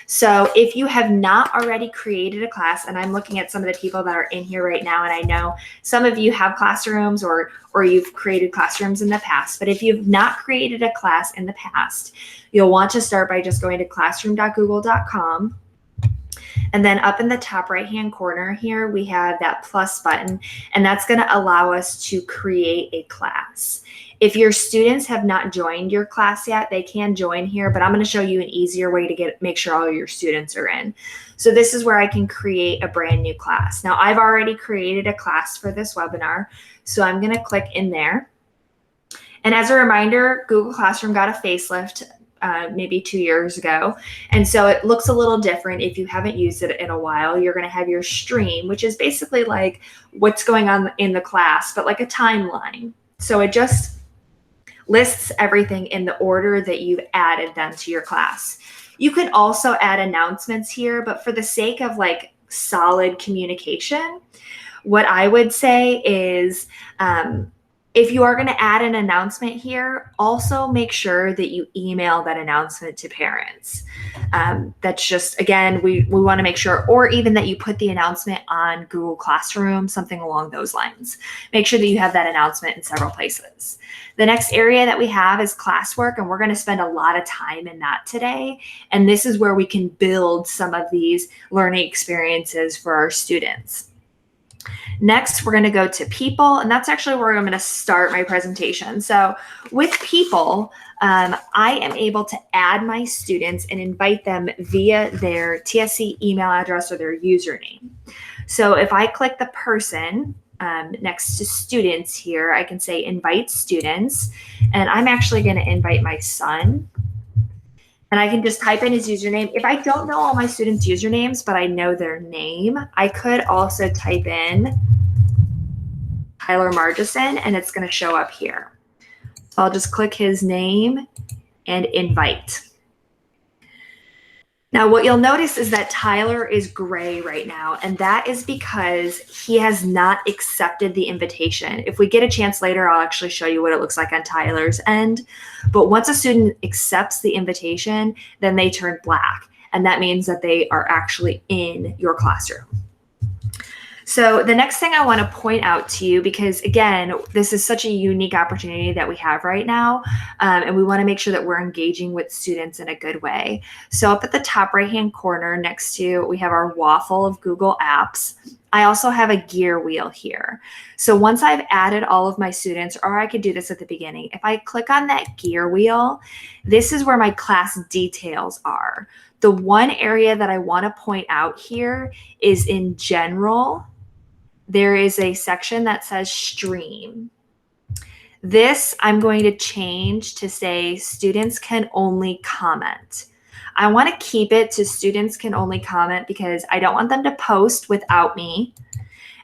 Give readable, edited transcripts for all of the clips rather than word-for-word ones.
So if you have not already created a class, and I'm looking at some of the people that are in here right now, and I know some of you have classrooms or you've created classrooms in the past, but if you've not created a class in the past, you'll want to start by just going to classroom.google.com. And then up in the top right-hand corner here, we have that plus button, and that's going to allow us to create a class. If your students have not joined your class yet, they can join here, but I'm going to show you an easier way to make sure all your students are in. So this is where I can create a brand new class. Now, I've already created a class for this webinar, so I'm going to click in there. And as a reminder, Google Classroom got a facelift maybe 2 years ago. And so it looks a little different if you haven't used it in a while. You're going to have your stream, which is basically like what's going on in the class, but like a timeline. So it just lists everything in the order that you've added them to your class. You can also add announcements here, but for the sake of like solid communication, what I would say is if you are going to add an announcement here, also make sure that you email that announcement to parents. That's just, again, we want to make sure, or even that you put the announcement on Google Classroom, something along those lines. Make sure that you have that announcement in several places. The next area that we have is classwork, and we're going to spend a lot of time in that today. And this is where we can build some of these learning experiences for our students. Next, we're going to go to people, and that's actually where I'm going to start my presentation. So with people, I am able to add my students and invite them via their TSC email address or their username. So if I click the person next to students here, I can say invite students, and I'm actually going to invite my son. And I can just type in his username. If I don't know all my students' usernames, but I know their name, I could also type in Tyler Margison, and it's going to show up here. So I'll just click his name and invite. Now, what you'll notice is that Tyler is gray right now, and that is because he has not accepted the invitation. If we get a chance later, I'll actually show you what it looks like on Tyler's end. But once a student accepts the invitation, then they turn black, and that means that they are actually in your classroom. So the next thing I want to point out to you, because again, this is such a unique opportunity that we have right now, and we want to make sure that we're engaging with students in a good way. So up at the top right-hand corner next to, we have our waffle of Google Apps. I also have a gear wheel here. So once I've added all of my students, or I could do this at the beginning, if I click on that gear wheel, this is where my class details are. The one area that I want to point out here is in general, there is a section that says stream. This I'm going to change to say students can only comment. I want to keep it to students can only comment because I don't want them to post without me.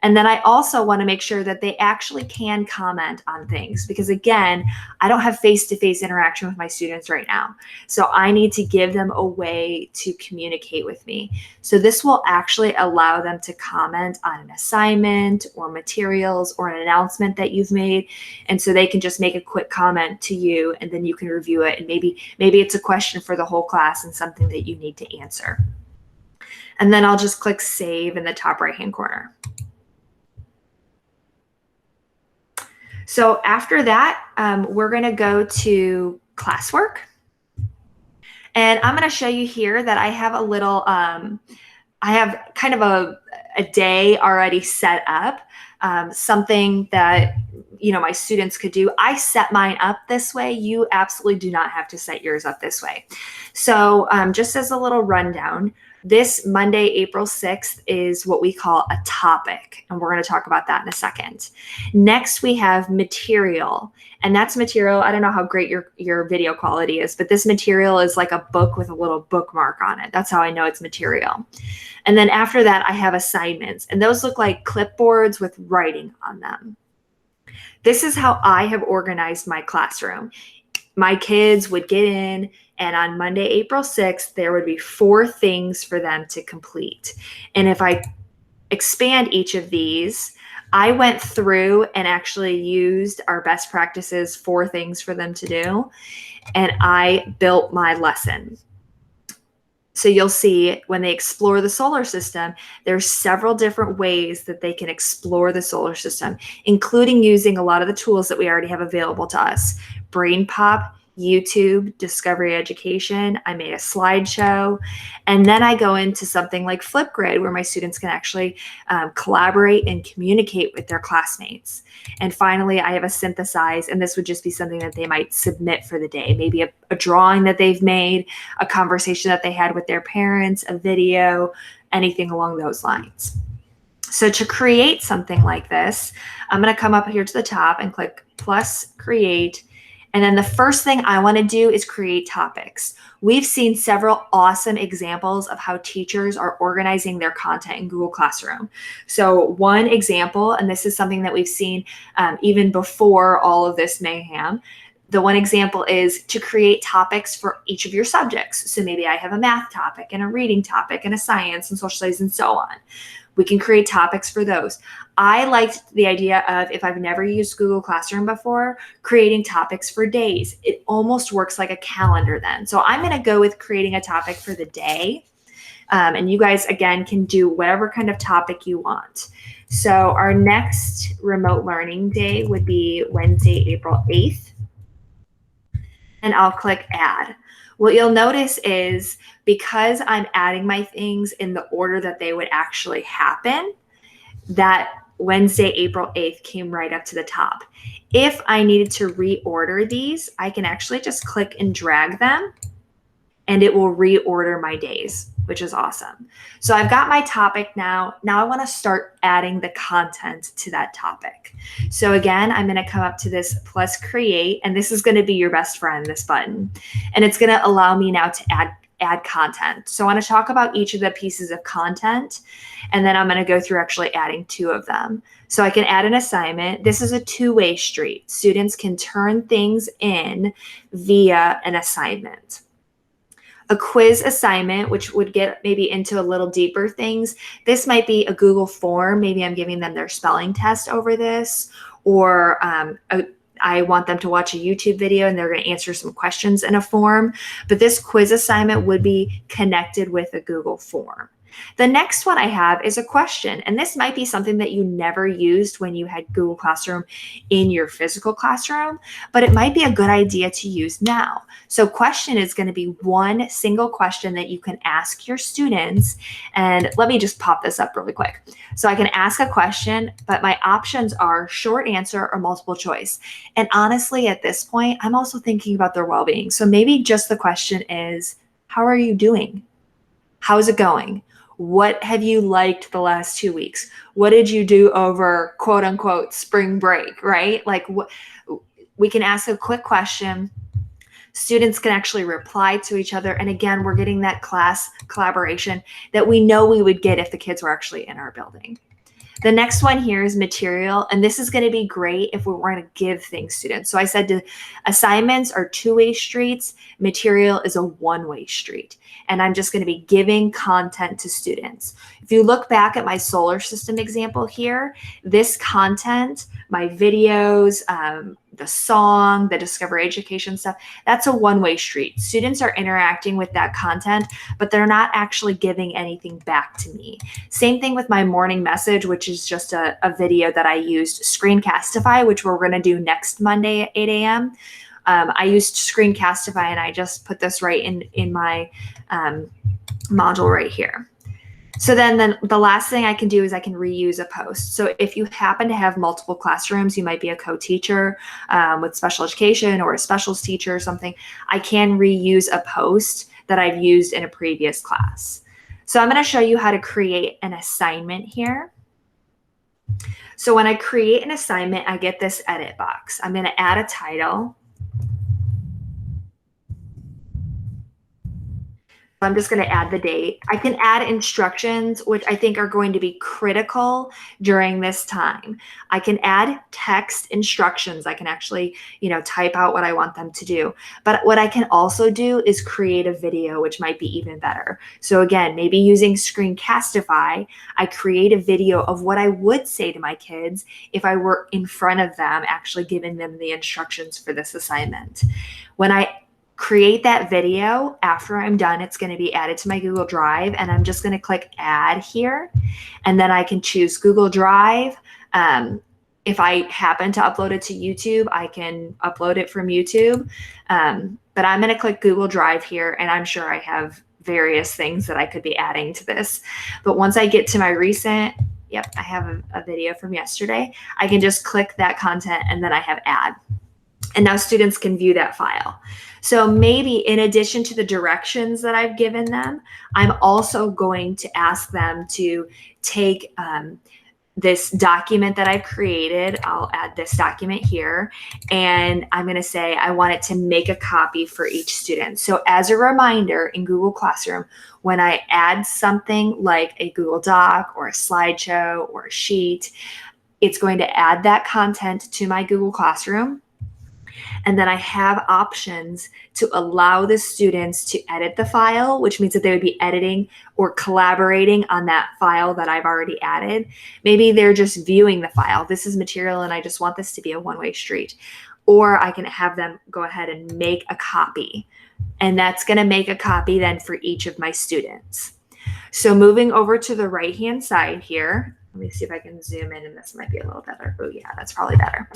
And then I also want to make sure that they actually can comment on things because, again, I don't have face-to-face interaction with my students right now. So I need to give them a way to communicate with me. So this will actually allow them to comment on an assignment or materials or an announcement that you've made. And so they can just make a quick comment to you and then you can review it. And maybe it's a question for the whole class and something that you need to answer. And then I'll just click save in the top right-hand corner. So after that, we're going to go to Classwork. And I'm going to show you here that I have a little, I have kind of a day already set up, something that, you know, my students could do. I set mine up this way. You absolutely do not have to set yours up this way. So just as a little rundown, this Monday, April 6th is what we call a topic, and we're going to talk about that in a second. Next, we have material, and that's material. I don't know how great your video quality is, but this material is like a book with a little bookmark on it. That's how I know it's material. And then after that, I have assignments, and those look like clipboards with writing on them. This is how I have organized my classroom. My kids would get in, and on Monday, April 6th, there would be 4 things for them to complete. And if I expand each of these, I went through and actually used our best practices 4 things for them to do, and I built my lesson. So you'll see when they explore the solar system, there's several different ways that they can explore the solar system, including using a lot of the tools that we already have available to us. Brain Pop, YouTube, Discovery Education. I made a slideshow. And then I go into something like Flipgrid, where my students can actually collaborate and communicate with their classmates. And finally, I have a synthesize, and this would just be something that they might submit for the day. Maybe a drawing that they've made, a conversation that they had with their parents, a video, anything along those lines. So to create something like this, I'm going to come up here to the top and click plus create. And then the first thing I want to do is create topics. We've seen several awesome examples of how teachers are organizing their content in Google Classroom. So one example, and this is something that we've seen even before all of this mayhem, the one example is to create topics for each of your subjects. So maybe I have a math topic and a reading topic and a science and social studies and so on. We can create topics for those. I liked the idea of, if I've never used Google Classroom before, creating topics for days. It almost works like a calendar then. So I'm going to go with creating a topic for the day. And you guys, again, can do whatever kind of topic you want. So our next remote learning day would be Wednesday, April 8th. And I'll click add. What you'll notice is, because I'm adding my things in the order that they would actually happen, that Wednesday, April 8th came right up to the top. If I needed to reorder these, I can actually just click and drag them, and it will reorder my days, which is awesome. So I've got my topic now. Now I want to start adding the content to that topic. So again, I'm going to come up to this plus create, and this is going to be your best friend, this button. And it's going to allow me now to add content. So I want to talk about each of the pieces of content, and then I'm going to go through actually adding 2 of them. So I can add an assignment. This is a two-way street. Students can turn things in via an assignment. A quiz assignment, which would get maybe into a little deeper things. This might be a Google form. Maybe I'm giving them their spelling test over this, or I want them to watch a YouTube video and they're going to answer some questions in a form. But this quiz assignment would be connected with a Google form. The next one I have is a question, and this might be something that you never used when you had Google Classroom in your physical classroom, but it might be a good idea to use now. So question is going to be one single question that you can ask your students, and let me just pop this up really quick. So I can ask a question, but my options are short answer or multiple choice. And honestly, at this point, I'm also thinking about their well-being. So maybe just the question is, how are you doing? How's it going? What have you liked the last 2 weeks? What did you do over quote unquote spring break, right? Like, we can ask a quick question. Students can actually reply to each other. And again, we're getting that class collaboration that we know we would get if the kids were actually in our building. The next one here is material, and this is going to be great if we want to give things to students. So I said assignments are two-way streets, material is a one-way street, and I'm just going to be giving content to students. If you look back at my solar system example here, this content, my videos, the song, the Discovery Education stuff, that's a one-way street. Students are interacting with that content, but they're not actually giving anything back to me. Same thing with my morning message, which is just a video that I used Screencastify, which we're going to do next Monday at 8 a.m. I used Screencastify, and I just put this right in my module right here. So then the last thing I can do is I can reuse a post. So if you happen to have multiple classrooms, you might be a co-teacher with special education or a specials teacher or something, I can reuse a post that I've used in a previous class. So I'm going to show you how to create an assignment here. So when I create an assignment, I get this edit box. I'm going to add a title. I'm just going to add the date. I can add instructions, which I think are going to be critical during this time. I can add text instructions. I can actually, type out what I want them to do. But what I can also do is create a video, which might be even better. So again, maybe using Screencastify, I create a video of what I would say to my kids if I were in front of them, actually giving them the instructions for this assignment. When I create that video. After I'm done, it's going to be added to my Google Drive, and I'm just going to click add here. And then I can choose Google Drive. If I happen to upload it to YouTube, I can upload it from YouTube. But I'm going to click Google Drive here, and I'm sure I have various things that I could be adding to this. But once I get to my recent, yep, I have a video from yesterday, I can just click that content and then I have add. And now students can view that file. So maybe in addition to the directions that I've given them, I'm also going to ask them to take this document that I've created. I'll add this document here, and I'm going to say I want it to make a copy for each student. So as a reminder, in Google Classroom, when I add something like a Google Doc or a slideshow or a sheet, it's going to add that content to my Google Classroom. And then I have options to allow the students to edit the file, which means that they would be editing or collaborating on that file that I've already added. Maybe they're just viewing the file. This is material and I just want this to be a one-way street. Or I can have them go ahead and make a copy. And that's going to make a copy then for each of my students. So moving over to the right-hand side here, let me see if I can zoom in, and this might be a little better. Oh yeah, that's probably better.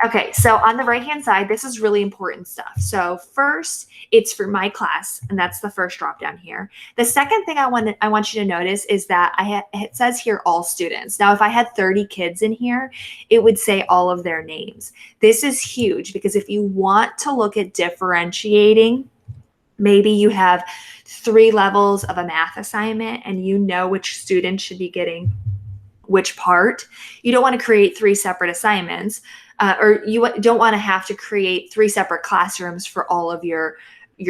Okay, so on the right-hand side, this is really important stuff. So first, it's for my class, and that's the first drop down here. The second thing I want you to notice is that it says here all students. Now, if I had 30 kids in here, it would say all of their names. This is huge because if you want to look at differentiating, maybe you have 3 levels of a math assignment and you know which student should be getting which part. You don't want to create 3 separate assignments, or you don't want to have to create 3 separate classrooms for all of your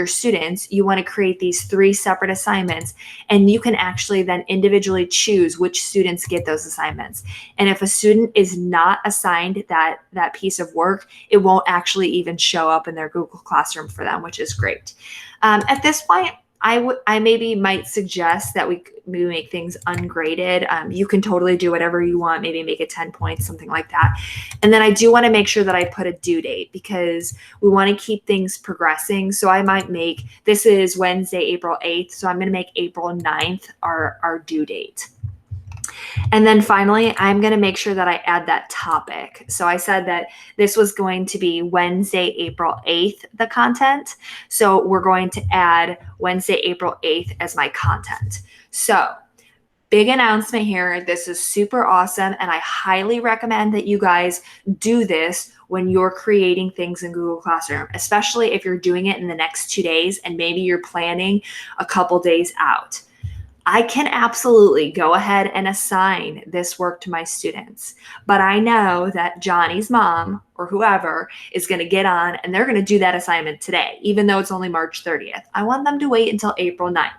students. You want to create these 3 separate assignments, and you can actually then individually choose which students get those assignments. And if a student is not assigned that piece of work, it won't actually even show up in their Google Classroom for them, which is great. At this point, I maybe might suggest that we make things ungraded. You can totally do whatever you want, maybe make it 10 points, something like that. And then I do want to make sure that I put a due date because we want to keep things progressing. So I might make, this is Wednesday, April 8th. So I'm going to make April 9th our due date. And then finally, I'm going to make sure that I add that topic. So I said that this was going to be Wednesday, April 8th, the content. So we're going to add Wednesday, April 8th as my content. So big announcement here. This is super awesome. And I highly recommend that you guys do this when you're creating things in Google Classroom, especially if you're doing it in the next 2 days and maybe you're planning a couple days out. I can absolutely go ahead and assign this work to my students, but I know that Johnny's mom or whoever is going to get on and they're going to do that assignment today, even though it's only March 30th. I want them to wait until April 9th,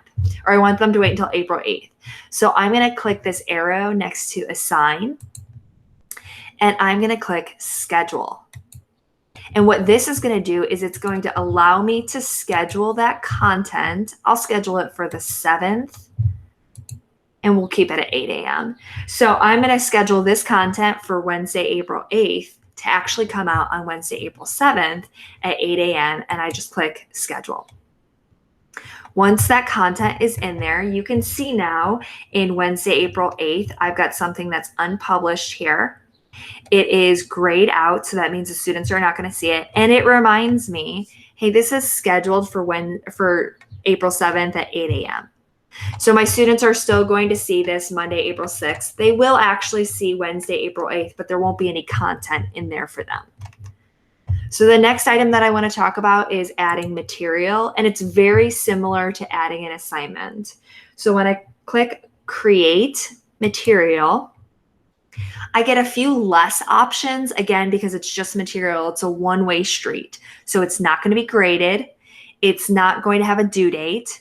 or I want them to wait until April 8th. So I'm going to click this arrow next to assign, and I'm going to click schedule. And what this is going to do is it's going to allow me to schedule that content. I'll schedule it for the 7th. And we'll keep it at 8 a.m. So I'm going to schedule this content for Wednesday, April 8th to actually come out on Wednesday, April 7th at 8 a.m. And I just click schedule. Once that content is in there, you can see now in Wednesday, April 8th, I've got something that's unpublished here. It is grayed out, so that means the students are not going to see it. And it reminds me, hey, this is scheduled for April 7th at 8 a.m. So my students are still going to see this Monday, April 6th. They will actually see Wednesday, April 8th, but there won't be any content in there for them. So the next item that I want to talk about is adding material, and it's very similar to adding an assignment. So when I click create material, I get a few less options, again, because it's just material. It's a one-way street. So it's not going to be graded. It's not going to have a due date.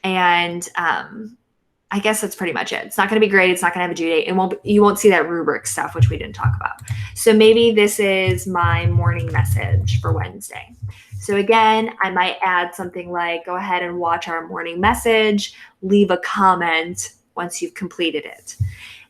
And I guess that's pretty much it. It's not going to be graded. It's not going to have a due date. You won't see that rubric stuff, which we didn't talk about. So maybe this is my morning message for Wednesday. So again, I might add something like, go ahead and watch our morning message, leave a comment once you've completed it.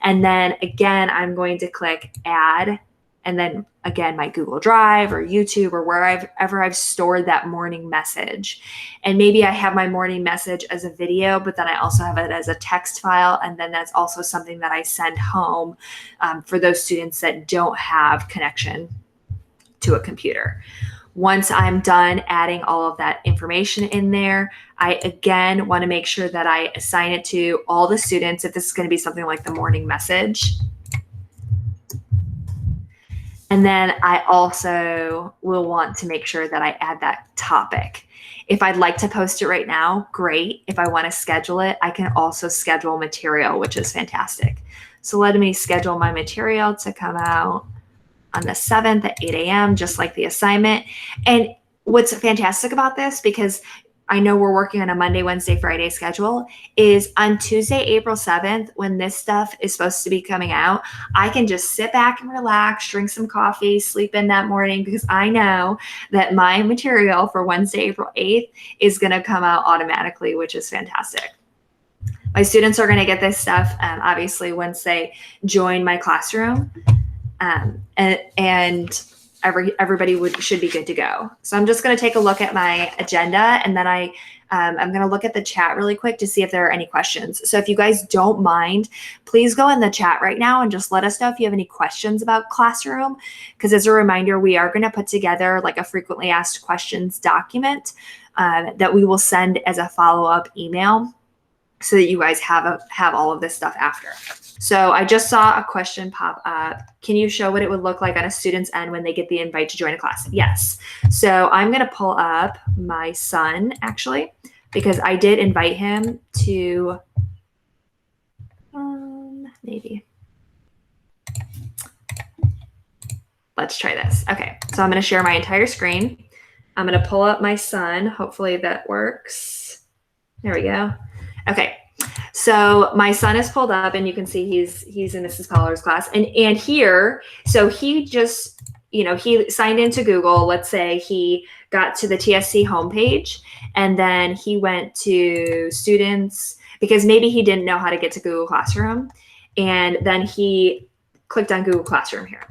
And then again, I'm going to click add and then again, my Google Drive or YouTube or wherever I've stored that morning message. And maybe I have my morning message as a video, but then I also have it as a text file. And then that's also something that I send home for those students that don't have connection to a computer. Once I'm done adding all of that information in there, I again want to make sure that I assign it to all the students if this is going to be something like the morning message. And then I also will want to make sure that I add that topic. If I'd like to post it right now, great. If I want to schedule it, I can also schedule material, which is fantastic. So let me schedule my material to come out on the 7th at 8 a.m., just like the assignment. And what's fantastic about this, because I know we're working on a Monday, Wednesday, Friday schedule, is on Tuesday, April 7th, when this stuff is supposed to be coming out, I can just sit back and relax, drink some coffee, sleep in that morning, because I know that my material for Wednesday, April 8th is going to come out automatically, which is fantastic. My students are going to get this stuff, obviously, once they join my classroom. And everybody should be good to go. So I'm just going to take a look at my agenda, and then I'm going to look at the chat really quick to see if there are any questions. So if you guys don't mind, please go in the chat right now and just let us know if you have any questions about Classroom. Because as a reminder, we are going to put together like a frequently asked questions document that we will send as a follow-up email so that you guys have all of this stuff after. So I just saw a question pop up. Can you show what it would look like on a student's end when they get the invite to join a class? Yes. So I'm going to pull up my son, actually, because I did invite him to maybe. Let's try this. Okay, so I'm going to share my entire screen. I'm going to pull up my son. Hopefully that works. There we go. Okay. So my son is pulled up, and you can see he's in Mrs. Pollar's class. And here, so he just, he signed into Google. Let's say he got to the TSC homepage, and then he went to students because maybe he didn't know how to get to Google Classroom. And then he clicked on Google Classroom here.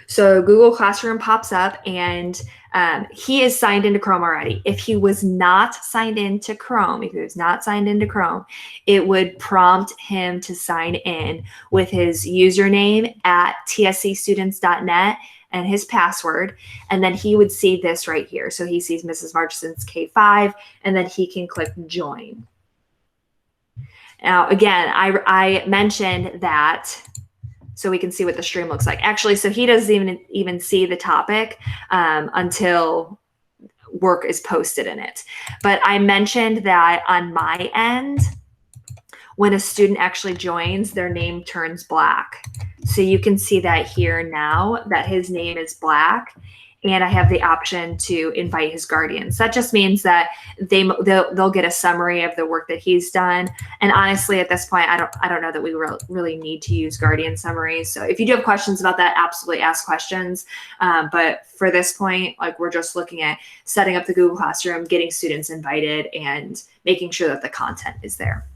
So Google Classroom pops up, and he is signed into Chrome already. If he was not signed into Chrome, it would prompt him to sign in with his username at tscstudents.net and his password. And then he would see this right here. So he sees Mrs. Marchison's K5, and then he can click join. Now, again, I mentioned that so we can see what the stream looks like. Actually, so he doesn't even see the topic until work is posted in it. But I mentioned that on my end, when a student actually joins, their name turns black. So you can see that here now that his name is black, and I have the option to invite his guardians. That just means that they'll get a summary of the work that he's done. And honestly, at this point, I don't know that we really need to use guardian summaries. So if you do have questions about that, absolutely ask questions. But for this point, like, we're just looking at setting up the Google Classroom, getting students invited, and making sure that the content is there.